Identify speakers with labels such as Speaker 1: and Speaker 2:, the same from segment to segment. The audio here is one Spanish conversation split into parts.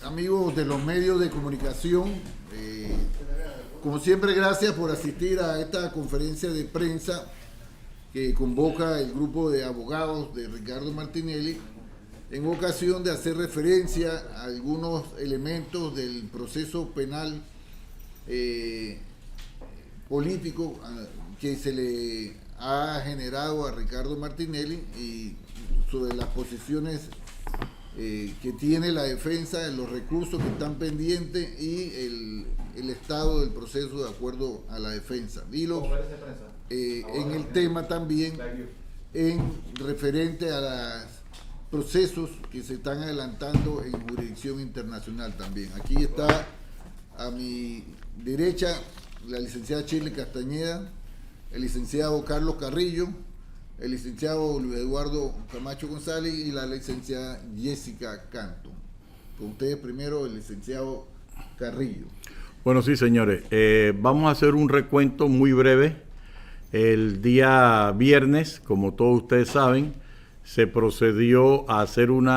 Speaker 1: amigos de los medios de comunicación, como siempre, gracias por asistir a esta conferencia de prensa que convoca el grupo de abogados de Ricardo Martinelli en ocasión de hacer referencia a algunos elementos del proceso penal político que se le ha generado a Ricardo Martinelli y sobre las posiciones que tiene la defensa, los recursos que están pendientes y el estado del proceso de acuerdo a la defensa. Y en el tema también en referente a los procesos que se están adelantando en jurisdicción internacional también. Aquí está a mi derecha la licenciada Shirley Castañeda, el licenciado Carlos Carrillo, el licenciado Luis Eduardo Camacho González y la licenciada Jessica Canto. Con ustedes primero el licenciado Carrillo.
Speaker 2: Bueno, sí, señores. Vamos a hacer un recuento muy breve. El día viernes, como todos ustedes saben, se procedió a hacer un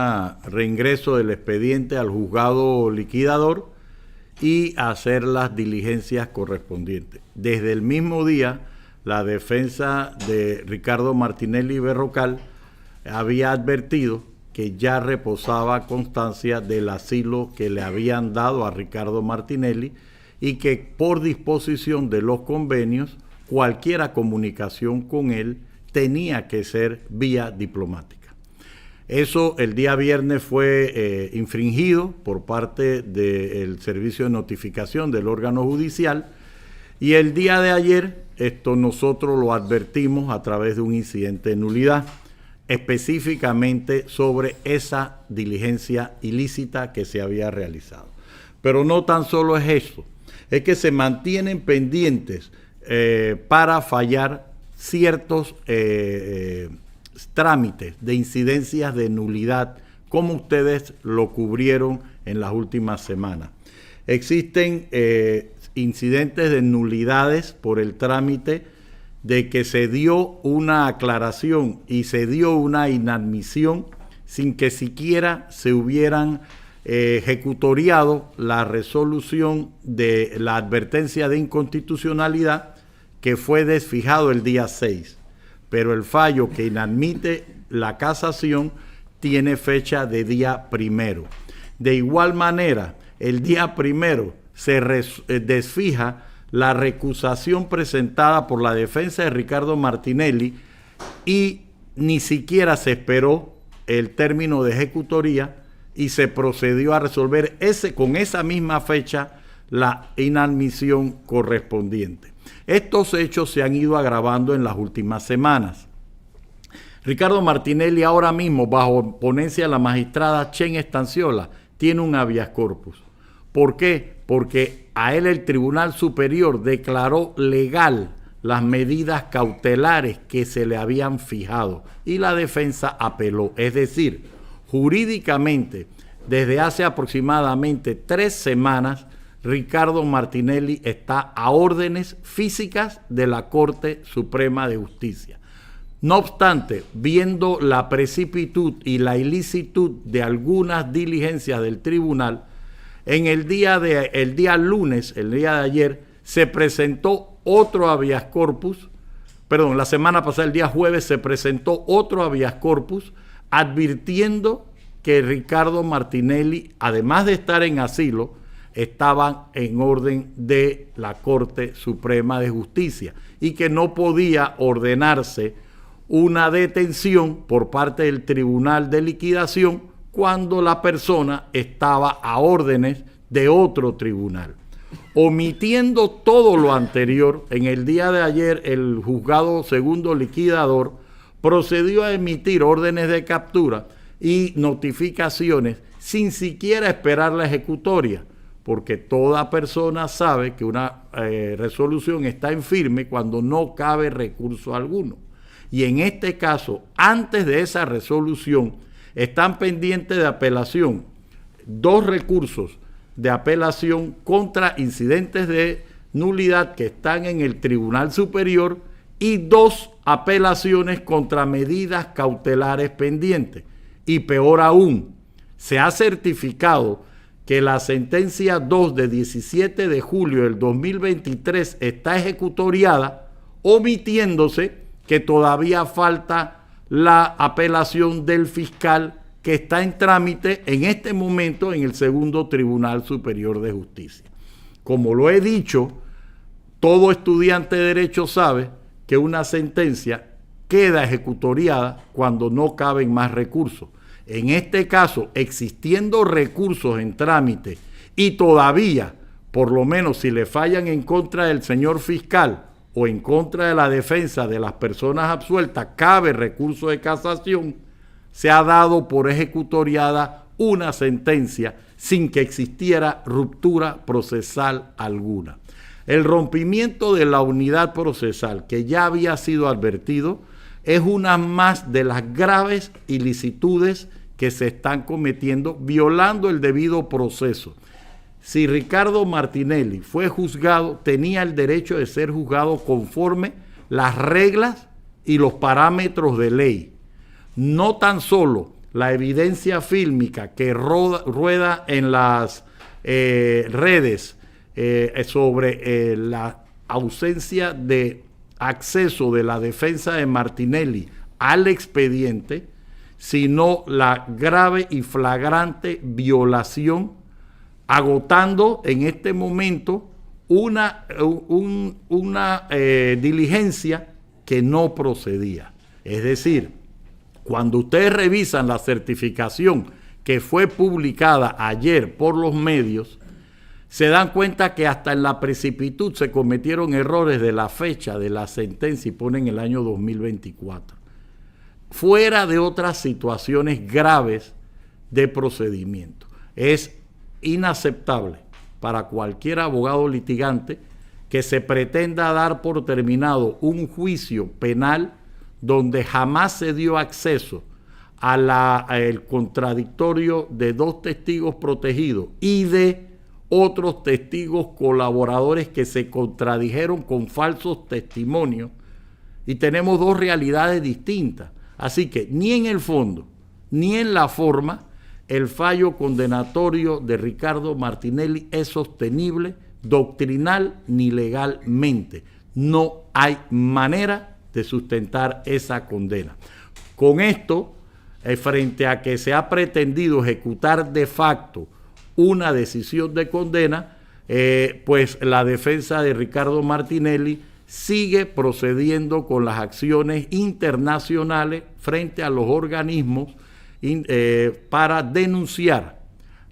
Speaker 2: reingreso del expediente al juzgado liquidador y a hacer las diligencias correspondientes. Desde el mismo día, la defensa de Ricardo Martinelli Berrocal había advertido que ya reposaba constancia del asilo que le habían dado a Ricardo Martinelli y que por disposición de los convenios, cualquier comunicación con él tenía que ser vía diplomática. Eso el día viernes fue infringido por parte del servicio de notificación del órgano judicial y el día de ayer esto nosotros lo advertimos a través de un incidente de nulidad, específicamente sobre esa diligencia ilícita que se había realizado. Pero no tan solo es eso, es que se mantienen pendientes para fallar ciertos trámites de incidencias de nulidad, como ustedes lo cubrieron en las últimas semanas. Existen incidentes de nulidades por el trámite de que se dio una aclaración y se dio una inadmisión sin que siquiera se hubieran ejecutoriado la resolución de la advertencia de inconstitucionalidad que fue desfijado el día 6. Pero el fallo que inadmite la casación tiene fecha de día 1. De igual manera, el día 1 se desfija la recusación presentada por la defensa de Ricardo Martinelli y ni siquiera se esperó el término de ejecutoría y se procedió a resolver con esa misma fecha la inadmisión correspondiente. Estos hechos se han ido agravando en las últimas semanas. Ricardo Martinelli ahora mismo, bajo ponencia de la magistrada Chen Estanciola, tiene un habeas corpus. ¿Por qué? Porque a él el Tribunal Superior declaró legal las medidas cautelares que se le habían fijado y la defensa apeló. Es decir, jurídicamente, desde hace aproximadamente 3 semanas, Ricardo Martinelli está a órdenes físicas de la Corte Suprema de Justicia. No obstante, viendo la precipitud y la ilicitud de algunas diligencias del tribunal, el día lunes, el día de ayer, se presentó otro habeas corpus, la semana pasada, el día jueves, se presentó otro habeas corpus advirtiendo que Ricardo Martinelli, además de estar en asilo, estaban en orden de la Corte Suprema de Justicia y que no podía ordenarse una detención por parte del Tribunal de Liquidación cuando la persona estaba a órdenes de otro tribunal. Omitiendo todo lo anterior, en el día de ayer el juzgado segundo liquidador procedió a emitir órdenes de captura y notificaciones sin siquiera esperar la ejecutoria, porque toda persona sabe que una resolución está en firme cuando no cabe recurso alguno. Y en este caso, antes de esa resolución, están pendientes de apelación 2 recursos de apelación contra incidentes de nulidad que están en el Tribunal Superior y 2 apelaciones contra medidas cautelares pendientes. Y peor aún, se ha certificado que la sentencia 2 de 17 de julio del 2023 está ejecutoriada, omitiéndose que todavía falta la apelación del fiscal que está en trámite en este momento en el segundo Tribunal Superior de Justicia. Como lo he dicho, todo estudiante de Derecho sabe que una sentencia queda ejecutoriada cuando no caben más recursos. En este caso, existiendo recursos en trámite y todavía, por lo menos si le fallan en contra del señor fiscal o en contra de la defensa de las personas absueltas, cabe recurso de casación, se ha dado por ejecutoriada una sentencia sin que existiera ruptura procesal alguna. El rompimiento de la unidad procesal, que ya había sido advertido, es una más de las graves ilicitudes que se están cometiendo, violando el debido proceso. Si Ricardo Martinelli fue juzgado, tenía el derecho de ser juzgado conforme las reglas y los parámetros de ley. No tan solo la evidencia fílmica que rueda en las redes sobre la ausencia de acceso de la defensa de Martinelli al expediente, sino la grave y flagrante violación, agotando en este momento una diligencia que no procedía. Es decir, cuando ustedes revisan la certificación que fue publicada ayer por los medios, se dan cuenta que hasta en la precipitud se cometieron errores de la fecha de la sentencia y ponen el año 2024. Fuera de otras situaciones graves de procedimiento. Es inaceptable para cualquier abogado litigante que se pretenda dar por terminado un juicio penal donde jamás se dio acceso al contradictorio de 2 testigos protegidos y de otros testigos colaboradores que se contradijeron con falsos testimonios, y tenemos 2 realidades distintas. Así que ni en el fondo ni en la forma el fallo condenatorio de Ricardo Martinelli es sostenible doctrinal ni legalmente. No hay manera de sustentar esa condena. Con esto, frente a que se ha pretendido ejecutar de facto una decisión de condena, pues la defensa de Ricardo Martinelli sigue procediendo con las acciones internacionales frente a los organismos para denunciar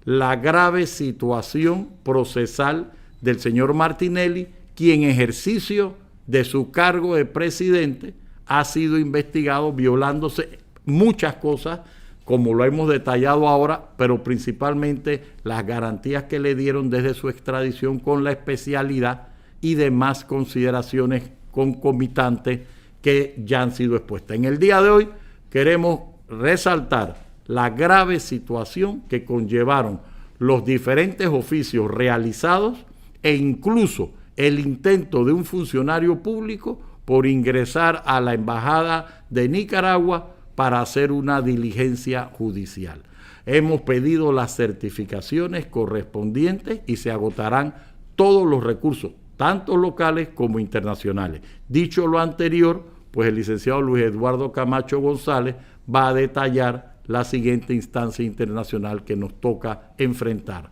Speaker 2: la grave situación procesal del señor Martinelli, quien en ejercicio de su cargo de presidente ha sido investigado violándose muchas cosas, como lo hemos detallado ahora, pero principalmente las garantías que le dieron desde su extradición con la especialidad y demás consideraciones concomitantes que ya han sido expuestas. En el día de hoy queremos resaltar la grave situación que conllevaron los diferentes oficios realizados e incluso el intento de un funcionario público por ingresar a la Embajada de Nicaragua para hacer una diligencia judicial. Hemos pedido las certificaciones correspondientes y se agotarán todos los recursos, tanto locales como internacionales. Dicho lo anterior, pues el licenciado Luis Eduardo Camacho González va a detallar la siguiente instancia internacional que nos toca enfrentar.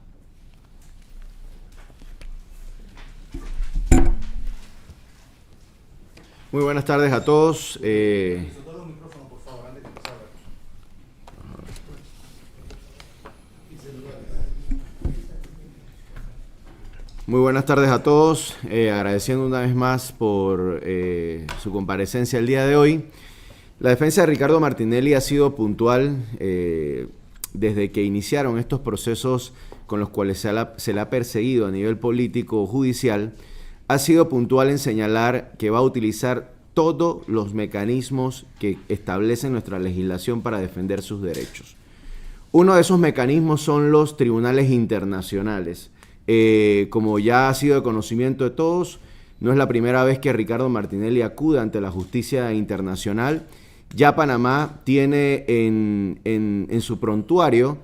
Speaker 3: Muy buenas tardes a todos. Muy buenas tardes a todos, agradeciendo una vez más por su comparecencia el día de hoy. La defensa de Ricardo Martinelli ha sido puntual desde que iniciaron estos procesos con los cuales se le ha perseguido a nivel político o judicial. Ha sido puntual en señalar que va a utilizar todos los mecanismos que establece nuestra legislación para defender sus derechos. Uno de esos mecanismos son los tribunales internacionales. Como ya ha sido de conocimiento de todos, no es la primera vez que Ricardo Martinelli acude ante la justicia internacional. Ya Panamá tiene en su prontuario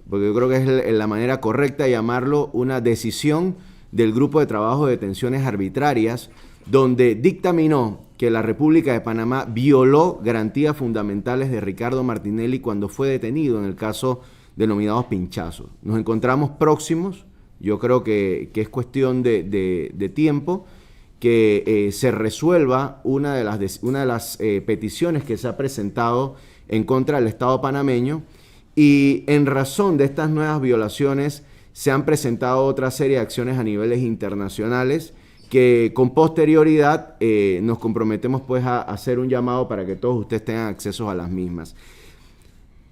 Speaker 3: porque yo creo que es la manera correcta de llamarlo, una decisión del Grupo de Trabajo de Detenciones Arbitrarias, donde dictaminó que la República de Panamá violó garantías fundamentales de Ricardo Martinelli cuando fue detenido en el caso denominados pinchazos. Nos encontramos próximos, yo creo que es cuestión de tiempo, que se resuelva una de las peticiones que se ha presentado en contra del Estado panameño, y en razón de estas nuevas violaciones se han presentado otra serie de acciones a niveles internacionales que con posterioridad nos comprometemos pues a hacer un llamado para que todos ustedes tengan acceso a las mismas.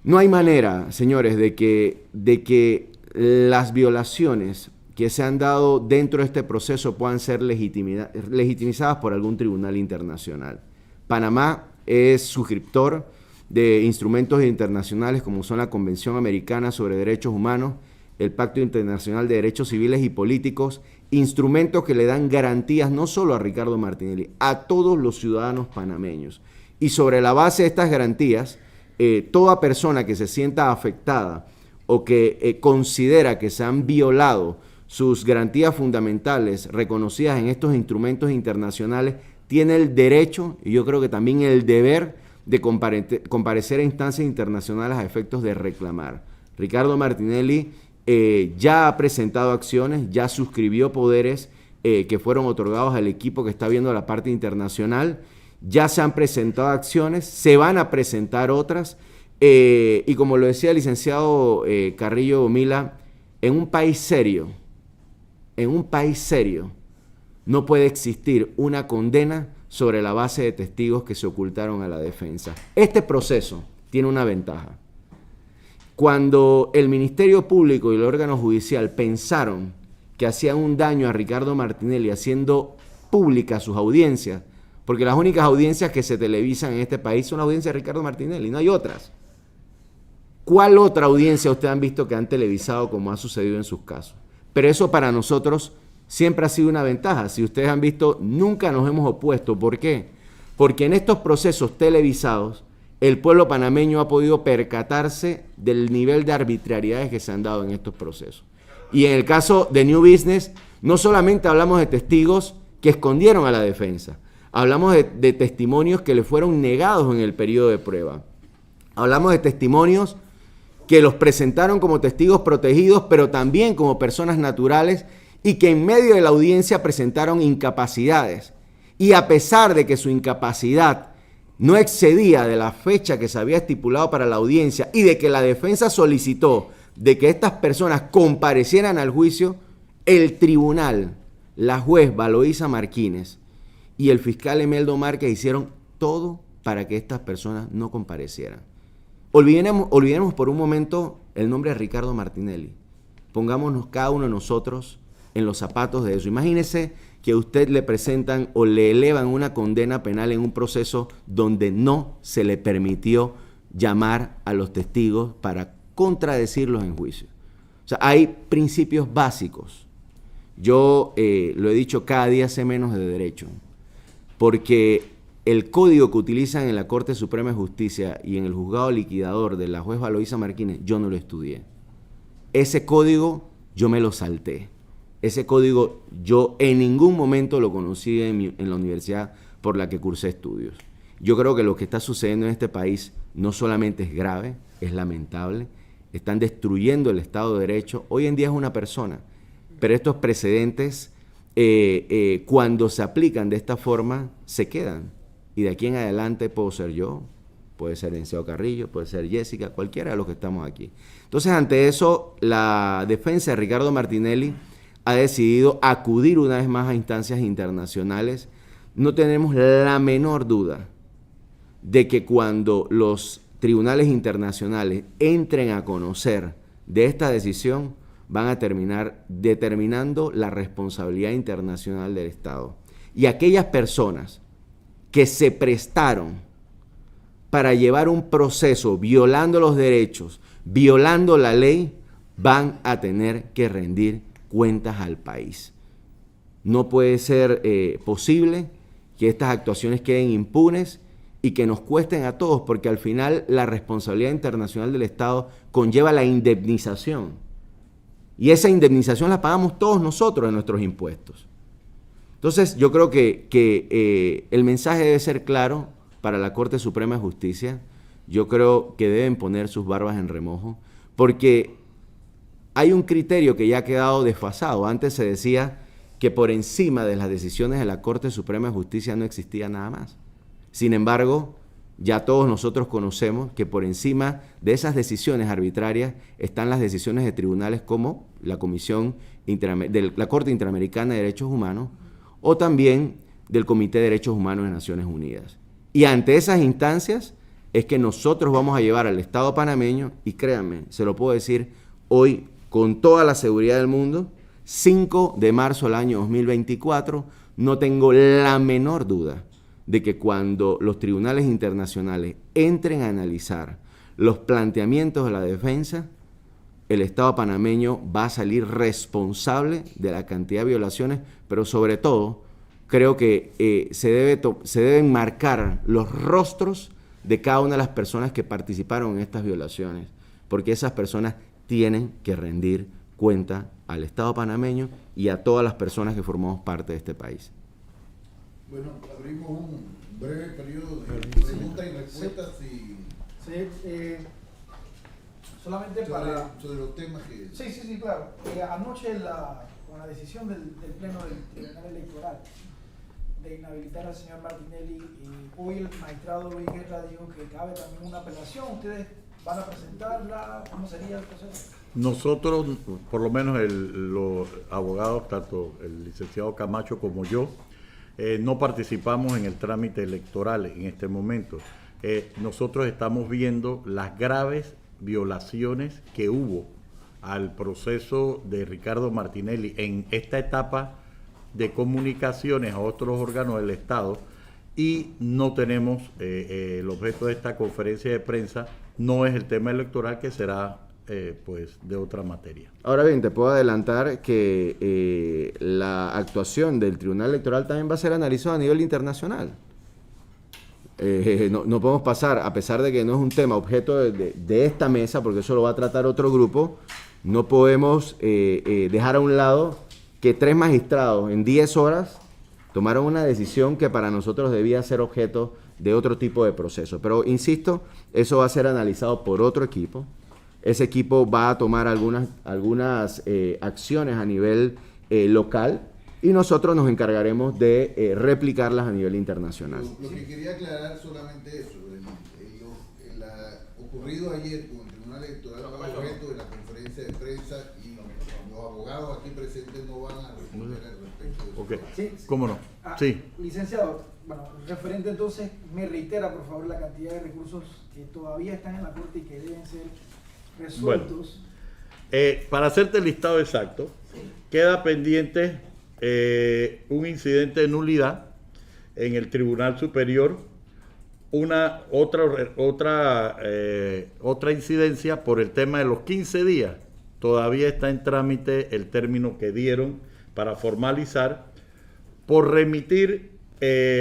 Speaker 3: No hay manera, señores, de que las violaciones que se han dado dentro de este proceso puedan ser legitimizadas por algún tribunal internacional. Panamá es suscriptor de instrumentos internacionales como son la Convención Americana sobre Derechos Humanos, el Pacto Internacional de Derechos Civiles y Políticos, instrumentos que le dan garantías no solo a Ricardo Martinelli, a todos los ciudadanos panameños. Y sobre la base de estas garantías, toda persona que se sienta afectada o que considera que se han violado sus garantías fundamentales reconocidas en estos instrumentos internacionales, tiene el derecho y yo creo que también el deber de comparecer a instancias internacionales a efectos de reclamar. Ricardo Martinelli ya ha presentado acciones, ya suscribió poderes que fueron otorgados al equipo que está viendo la parte internacional, ya se han presentado acciones, se van a presentar otras, y como lo decía el licenciado Carrillo Gomila, en un país serio, no puede existir una condena sobre la base de testigos que se ocultaron a la defensa. Este proceso tiene una ventaja. Cuando el Ministerio Público y el órgano judicial pensaron que hacían un daño a Ricardo Martinelli haciendo públicas sus audiencias, porque las únicas audiencias que se televisan en este país son las audiencias de Ricardo Martinelli, no hay otras. ¿Cuál otra audiencia ustedes han visto que han televisado como ha sucedido en sus casos? Pero eso para nosotros siempre ha sido una ventaja. Si ustedes han visto, nunca nos hemos opuesto. ¿Por qué? Porque en estos procesos televisados, el pueblo panameño ha podido percatarse del nivel de arbitrariedades que se han dado en estos procesos. Y en el caso de New Business, no solamente hablamos de testigos que escondieron a la defensa, hablamos de testimonios que le fueron negados en el periodo de prueba. Hablamos de testimonios que los presentaron como testigos protegidos, pero también como personas naturales, y que en medio de la audiencia presentaron incapacidades. Y a pesar de que su incapacidad no excedía de la fecha que se había estipulado para la audiencia y de que la defensa solicitó de que estas personas comparecieran al juicio, el tribunal, la juez Valoisa Martínez y el fiscal Emeldo Márquez hicieron todo para que estas personas no comparecieran. Olvidemos por un momento el nombre de Ricardo Martinelli. Pongámonos cada uno de nosotros en los zapatos de eso. Imagínese que a usted le presentan o le elevan una condena penal en un proceso donde no se le permitió llamar a los testigos para contradecirlos en juicio. O sea, hay principios básicos. Yo lo he dicho, cada día sé menos de derecho, porque el código que utilizan en la Corte Suprema de Justicia y en el juzgado liquidador de la juez Valoisa Martínez, yo no lo estudié. Ese código yo me lo salté. Ese código yo en ningún momento lo conocí en la universidad por la que cursé estudios. Yo creo que lo que está sucediendo en este país no solamente es grave, es lamentable. Están destruyendo el Estado de Derecho. Hoy en día es una persona, pero estos precedentes, cuando se aplican de esta forma, se quedan. Y de aquí en adelante puedo ser yo, puede ser Licenciado Carrillo, puede ser Jessica, cualquiera de los que estamos aquí. Entonces, ante eso, la defensa de Ricardo Martinelli ha decidido acudir una vez más a instancias internacionales. No tenemos la menor duda de que cuando los tribunales internacionales entren a conocer de esta decisión, van a terminar determinando la responsabilidad internacional del Estado. Y aquellas personas que se prestaron para llevar un proceso violando los derechos, violando la ley, van a tener que rendir cuentas al país. No puede ser posible que estas actuaciones queden impunes y que nos cuesten a todos, porque al final la responsabilidad internacional del Estado conlleva la indemnización. Y esa indemnización la pagamos todos nosotros en nuestros impuestos. Entonces, yo creo que el mensaje debe ser claro para la Corte Suprema de Justicia. Yo creo que deben poner sus barbas en remojo, porque hay un criterio que ya ha quedado desfasado. Antes se decía que por encima de las decisiones de la Corte Suprema de Justicia no existía nada más. Sin embargo, ya todos nosotros conocemos que por encima de esas decisiones arbitrarias están las decisiones de tribunales como la de la Corte Interamericana de Derechos Humanos o también del Comité de Derechos Humanos de Naciones Unidas. Y ante esas instancias es que nosotros vamos a llevar al Estado panameño, y créanme, se lo puedo decir hoy con toda la seguridad del mundo, 5 de marzo del año 2024, no tengo la menor duda de que cuando los tribunales internacionales entren a analizar los planteamientos de la defensa, el Estado panameño va a salir responsable de la cantidad de violaciones, pero sobre todo creo que se deben marcar los rostros de cada una de las personas que participaron en estas violaciones, porque esas personas tienen que rendir cuenta al Estado panameño y a todas las personas que formamos parte de este país.
Speaker 1: Bueno, abrimos un breve periodo de preguntas y respuestas
Speaker 4: solamente
Speaker 1: sobre los temas que...
Speaker 4: Sí, claro. Anoche con la decisión del Pleno del Tribunal Electoral de inhabilitar al señor Martinelli, hoy el magistrado Luis Guerra dijo que cabe también una apelación. ¿Ustedes van a presentarla? ¿Cómo sería el proceso?
Speaker 2: Nosotros, por lo menos los abogados, tanto el licenciado Camacho como yo, no participamos en el trámite electoral en este momento. Nosotros estamos viendo las graves violaciones que hubo al proceso de Ricardo Martinelli en esta etapa de comunicaciones a otros órganos del Estado, y no tenemos el objeto de esta conferencia de prensa no es el tema electoral, que será pues de otra materia.
Speaker 3: Ahora bien, te puedo adelantar que la actuación del Tribunal Electoral también va a ser analizada a nivel internacional. No podemos pasar, a pesar de que no es un tema objeto de esta mesa, porque eso lo va a tratar otro grupo, no podemos dejar a un lado que 3 magistrados en 10 horas tomaron una decisión que para nosotros debía ser objeto de otro tipo de proceso. Pero insisto, eso va a ser analizado por otro equipo. Ese equipo va a tomar algunas acciones a nivel local, y nosotros nos encargaremos de replicarlas a nivel internacional.
Speaker 1: Lo que quería aclarar solamente eso, ocurrido ayer con el Tribunal Electoral fue objeto de la conferencia de prensa, y los abogados aquí presentes no van a responder al respecto.
Speaker 2: Okay.
Speaker 4: Sí.
Speaker 2: ¿Cómo no? Sí.
Speaker 4: Licenciado, bueno, referente entonces, me reitera por favor la cantidad de recursos que todavía están en la Corte y que deben ser resueltos.
Speaker 2: Bueno, para hacerte el listado exacto, queda pendiente un incidente de nulidad en el Tribunal Superior, otra incidencia por el tema de los 15 días. Todavía está en trámite el término que dieron para formalizar, por remitir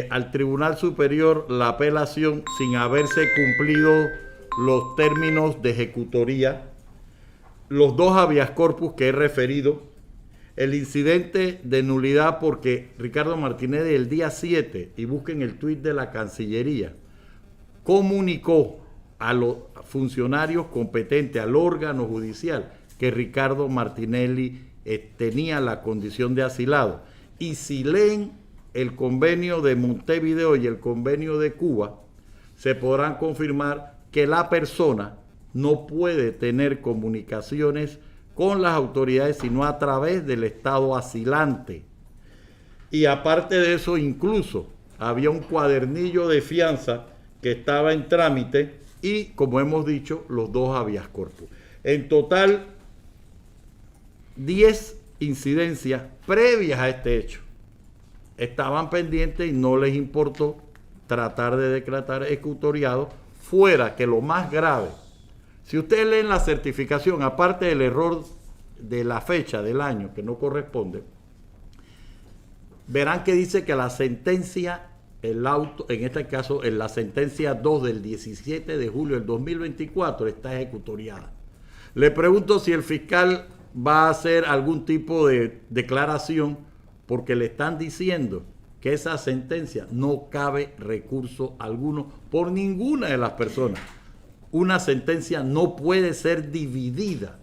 Speaker 2: al Tribunal Superior la apelación sin haberse cumplido los términos de ejecutoría, los 2 habeas corpus que he referido, el incidente de nulidad porque Ricardo Martinelli el día 7, y busquen el tuit de la Cancillería, comunicó a los funcionarios competentes, al órgano judicial, que Ricardo Martinelli tenía la condición de asilado. Y si leen el convenio de Montevideo y el convenio de Cuba, se podrán confirmar que la persona no puede tener comunicaciones con las autoridades sino a través del Estado asilante. Y aparte de eso, incluso había un cuadernillo de fianza que estaba en trámite y, como hemos dicho, los 2 habeas corpus. En total, 10 incidencias previas a este hecho estaban pendientes y no les importó tratar de decretar ejecutoriado, fuera que lo más grave. Si ustedes leen la certificación, aparte del error de la fecha del año que no corresponde, verán que dice que la sentencia el auto, en este caso, en la sentencia 2 del 17 de julio del 2024 está ejecutoriada. Le pregunto si el fiscal va a hacer algún tipo de declaración, porque le están diciendo que esa sentencia no cabe recurso alguno por ninguna de las personas. Una sentencia no puede ser dividida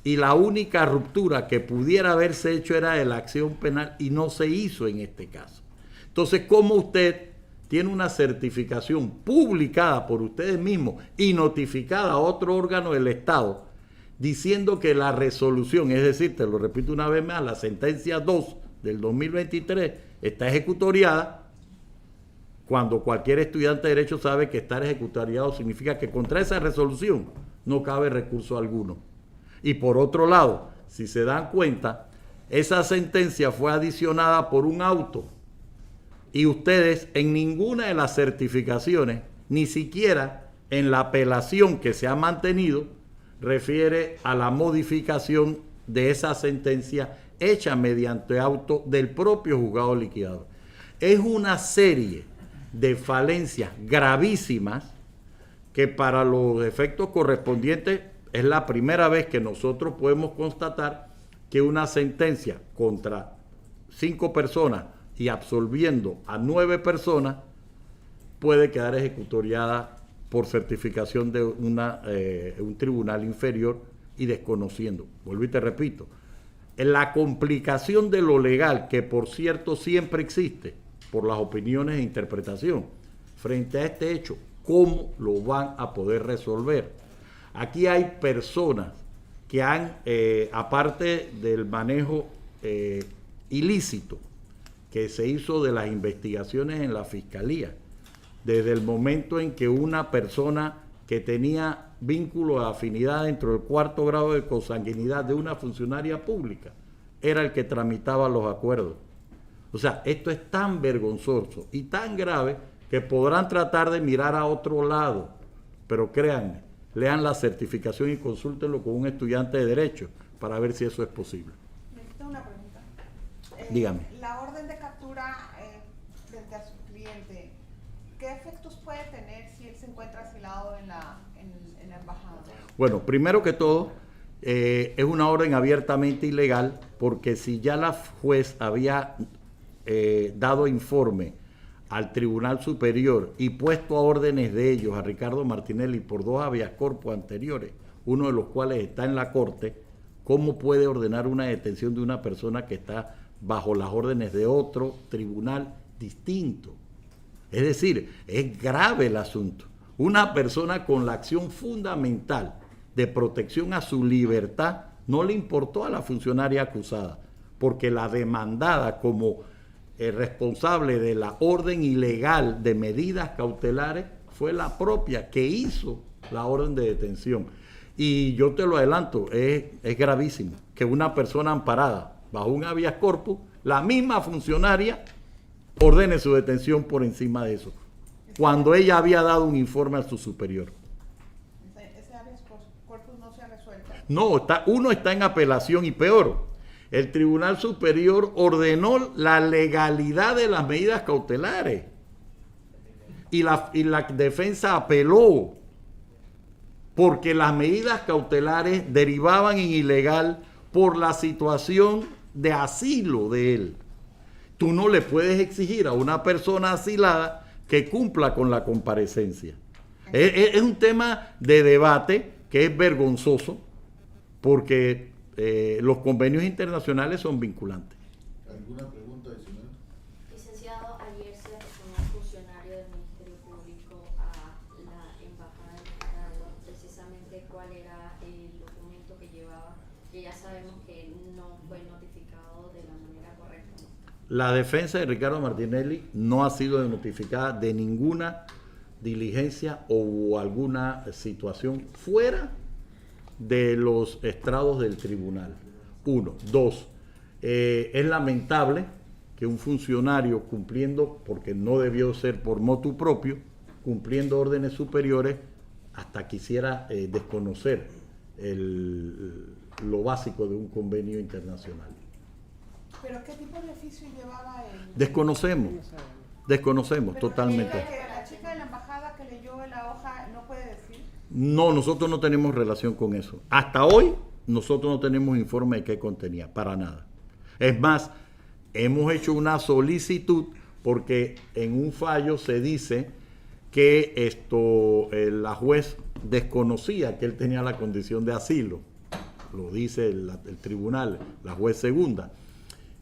Speaker 2: y la única ruptura que pudiera haberse hecho era de la acción penal y no se hizo en este caso. Entonces, ¿cómo usted tiene una certificación publicada por ustedes mismos y notificada a otro órgano del Estado diciendo que la resolución, es decir, te lo repito una vez más, la sentencia 2 del 2023 está ejecutoriada, cuando cualquier estudiante de Derecho sabe que estar ejecutoriado significa que contra esa resolución no cabe recurso alguno? Y por otro lado, si se dan cuenta, esa sentencia fue adicionada por un auto y ustedes en ninguna de las certificaciones, ni siquiera en la apelación que se ha mantenido, refiere a la modificación de esa sentencia hecha mediante auto del propio juzgado liquidador. Es una serie de falencias gravísimas que para los efectos correspondientes es la primera vez que nosotros podemos constatar que una sentencia contra 5 personas y absolviendo a 9 personas puede quedar ejecutoriada por certificación de un tribunal inferior y desconociendo. Vuelvo y te repito, la complicación de lo legal, que por cierto siempre existe por las opiniones e interpretación, frente a este hecho, ¿cómo lo van a poder resolver? Aquí hay personas que han, aparte del manejo ilícito que se hizo de las investigaciones en la Fiscalía, desde el momento en que una persona que tenía vínculo de afinidad dentro del 4º grado de consanguinidad de una funcionaria pública era el que tramitaba los acuerdos. O sea, esto es tan vergonzoso y tan grave que podrán tratar de mirar a otro lado, pero créanme, lean la certificación y consúltenlo con un estudiante de Derecho para ver si eso es posible.
Speaker 5: Necesito una pregunta.
Speaker 2: Dígame.
Speaker 5: La orden de captura frente a su cliente, ¿qué efectos puede tener si él se encuentra asilado en la embajada?
Speaker 2: Bueno, primero que todo, es una orden abiertamente ilegal, porque si ya la juez había dado informe al Tribunal Superior y puesto a órdenes de ellos a Ricardo Martinelli por 2 habeas corpus anteriores, uno de los cuales está en la Corte, ¿cómo puede ordenar una detención de una persona que está bajo las órdenes de otro tribunal distinto? Es decir, es grave el asunto. Una persona con la acción fundamental de protección a su libertad no le importó a la funcionaria acusada, porque la demandada como responsable de la orden ilegal de medidas cautelares fue la propia que hizo la orden de detención. Y yo te lo adelanto, es gravísimo que una persona amparada bajo un habeas corpus, la misma funcionaria ordene su detención por encima de eso, cuando ella había dado un informe a su superior.
Speaker 5: Ese habeas corpus no se ha resuelto.
Speaker 2: No, uno está en apelación y peor. El Tribunal Superior ordenó la legalidad de las medidas cautelares y la defensa apeló porque las medidas cautelares derivaban en ilegal por la situación de asilo de él. Tú no le puedes exigir a una persona asilada que cumpla con la comparecencia. Es un tema de debate que es vergonzoso porque los convenios internacionales son vinculantes.
Speaker 1: ¿Alguna pregunta adicional?
Speaker 6: Licenciado, ayer se le personó un funcionario del Ministerio Público a la Embajada de Nicaragua, precisamente cuál era el documento que llevaba, que ya sabemos que no fue notificado de la manera correcta, ¿no?
Speaker 2: La defensa de Ricardo Martinelli no ha sido notificada de ninguna diligencia o alguna situación fuera de los estrados del tribunal. 1. 2. Es lamentable que un funcionario cumpliendo, porque no debió ser por motu propio, cumpliendo órdenes superiores, hasta quisiera desconocer lo básico de un convenio internacional.
Speaker 5: ¿Pero qué tipo de oficio llevaba él?
Speaker 2: Desconocemos. Desconocemos
Speaker 5: Pero
Speaker 2: totalmente.
Speaker 5: La chica de la embajada que leyó la hoja no puede decir.
Speaker 2: No, nosotros no tenemos relación con eso. Hasta hoy, nosotros no tenemos informe de qué contenía, para nada. Es más, hemos hecho una solicitud porque en un fallo se dice que la juez desconocía que él tenía la condición de asilo. Lo dice el tribunal, la juez segunda.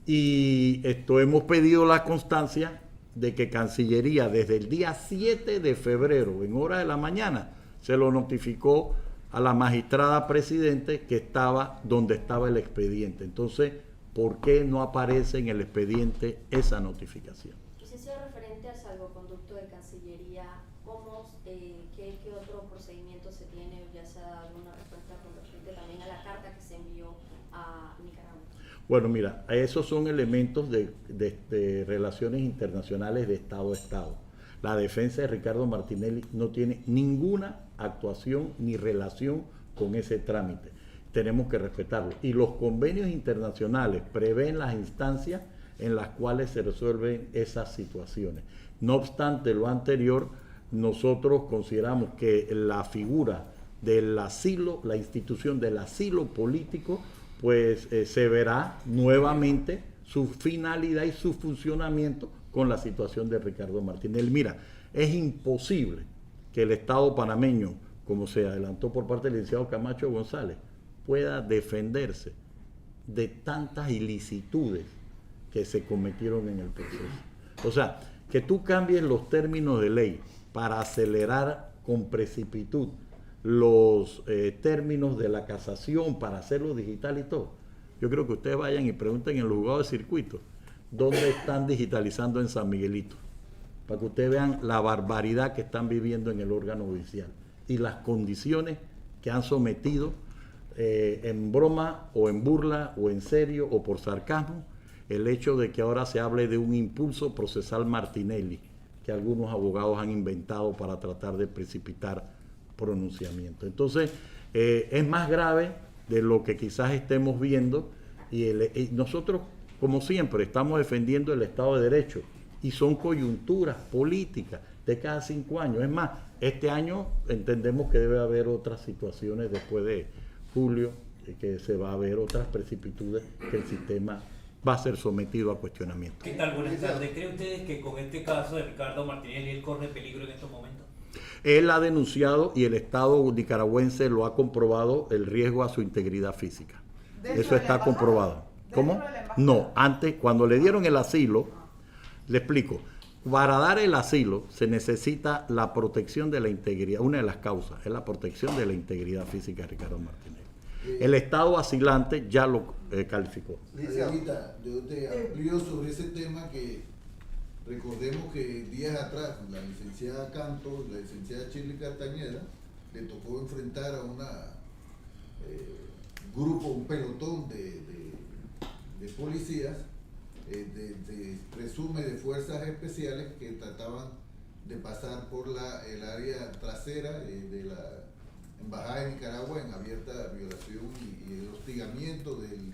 Speaker 2: Y hemos pedido la constancia de que Cancillería desde el día 7 de febrero, en hora de la mañana, se lo notificó a la magistrada presidente que estaba donde estaba el expediente. Entonces, ¿por qué no aparece en el expediente esa notificación?
Speaker 6: Licenciado, referente al salvoconducto de Cancillería, ¿qué otro procedimiento se tiene? ¿Ya se ha dado alguna respuesta con respecto también a la carta que se envió a Nicaragua?
Speaker 2: Bueno, mira, esos son elementos de relaciones internacionales de Estado a Estado. La defensa de Ricardo Martinelli no tiene ninguna actuación ni relación con ese trámite. Tenemos que respetarlo. Y los convenios internacionales prevén las instancias en las cuales se resuelven esas situaciones. No obstante lo anterior, nosotros consideramos que la figura del asilo, la institución del asilo político, pues se verá nuevamente su finalidad y su funcionamiento con la situación de Ricardo Martinelli. Mira, es imposible que el Estado panameño, como se adelantó por parte del licenciado Camacho González, pueda defenderse de tantas ilicitudes que se cometieron en el proceso. O sea, que tú cambies los términos de ley para acelerar con precipitud los términos de la casación para hacerlo digital y todo. Yo creo que ustedes vayan y pregunten en los juzgados de circuito dónde están digitalizando en San Miguelito, para que ustedes vean la barbaridad que están viviendo en el órgano judicial y las condiciones que han sometido en broma o en burla o en serio o por sarcasmo el hecho de que ahora se hable de un impulso procesal Martinelli que algunos abogados han inventado para tratar de precipitar pronunciamiento. Entonces, es más grave de lo que quizás estemos viendo y nosotros, como siempre, estamos defendiendo el Estado de Derecho y son coyunturas políticas de cada 5 años. Es más, este año entendemos que debe haber otras situaciones después de julio, que se va a ver otras precipitudes que el sistema va a ser sometido a cuestionamiento.
Speaker 7: ¿Qué tal? Buenas tardes. ¿Creen ustedes que con este caso de Ricardo Martinelli él corre peligro en estos momentos?
Speaker 2: Él ha denunciado y el Estado nicaragüense lo ha comprobado el riesgo a su integridad física. Eso está comprobado. ¿Cómo? No, antes, cuando le dieron el asilo, le explico, para dar el asilo se necesita la protección de la integridad, una de las causas es la protección de la integridad física de Ricardo Martinelli. El Estado asilante ya lo calificó.
Speaker 1: Margarita, yo te amplío sobre ese tema que recordemos que días atrás la licenciada Canto, la licenciada Shirley Castañeda, le tocó enfrentar a una un pelotón de policías, presume de fuerzas especiales que trataban de pasar por el área trasera de la Embajada de Nicaragua en abierta violación y el hostigamiento del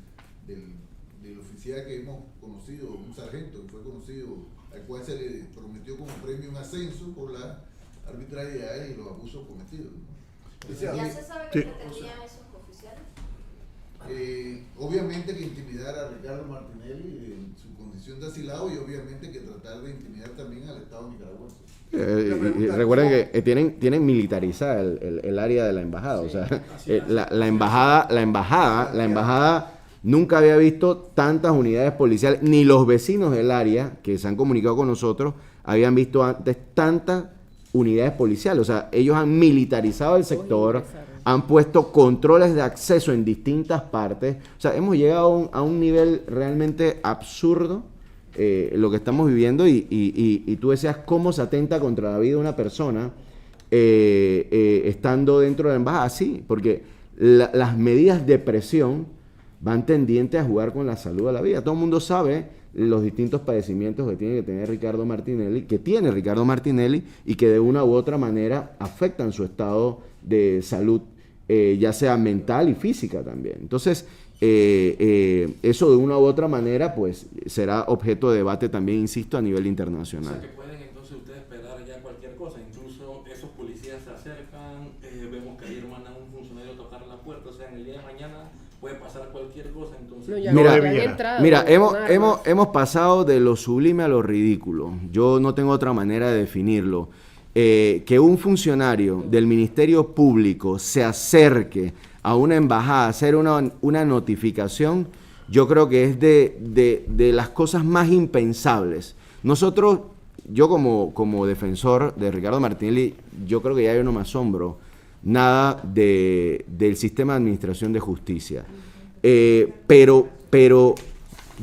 Speaker 1: oficial que hemos conocido, un sargento que fue conocido, al cual se le prometió como premio un ascenso por la arbitrariedad y los abusos cometidos, ¿no?
Speaker 6: ¿Ya se sabe qué pretendían esos oficiales?
Speaker 1: Obviamente que intimidar a Ricardo Martinelli en su condición de asilado y obviamente que tratar de intimidar también al Estado nicaragüense.
Speaker 3: Y recuerden que tienen militarizada el área de la embajada, o sea, la embajada nunca había visto tantas unidades policiales, ni los vecinos del área que se han comunicado con nosotros habían visto antes tantas unidades policiales. O sea, ellos han militarizado el sector, han puesto controles de acceso en distintas partes. O sea, hemos llegado a un nivel realmente absurdo lo que estamos viviendo y tú decías cómo se atenta contra la vida de una persona estando dentro de la embajada. Sí, porque las medidas de presión van tendientes a jugar con la salud de la vida. Todo el mundo sabe los distintos padecimientos que tiene Ricardo Martinelli y que de una u otra manera afectan su estado de salud, ya sea mental y física también. Entonces, eso de una u otra manera pues será objeto de debate también, insisto, a nivel internacional.
Speaker 8: O sea, que pueden entonces ustedes esperar ya cualquier cosa, incluso esos policías se acercan, vemos que ayer mandan un funcionario a tocar la puerta, o sea, en el día de mañana puede pasar cualquier cosa, entonces...
Speaker 9: No, ya,
Speaker 3: Mira,
Speaker 9: ya han entrado
Speaker 3: Mira,
Speaker 9: con armas.
Speaker 3: hemos pasado de lo sublime a lo ridículo. Yo no tengo otra manera de definirlo. Que un funcionario del Ministerio Público se acerque a una embajada a hacer una notificación, yo creo que es de las cosas más impensables. Nosotros, yo como defensor de Ricardo Martinelli, yo creo que ya yo no me asombro nada del sistema de administración de justicia. Pero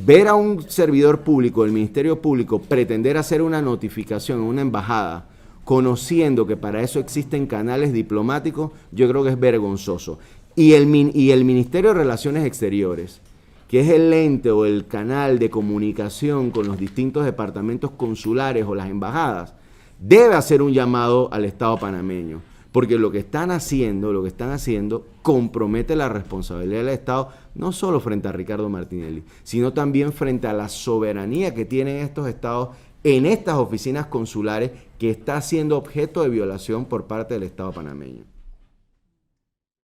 Speaker 3: ver a un servidor público del Ministerio Público pretender hacer una notificación en una embajada, conociendo que para eso existen canales diplomáticos, yo creo que es vergonzoso. Y el Ministerio de Relaciones Exteriores, que es el ente o el canal de comunicación con los distintos departamentos consulares o las embajadas, debe hacer un llamado al Estado panameño, porque lo que están haciendo compromete la responsabilidad del Estado, no solo frente a Ricardo Martinelli, sino también frente a la soberanía que tienen estos estados en estas oficinas consulares, que está siendo objeto de violación por parte del Estado panameño.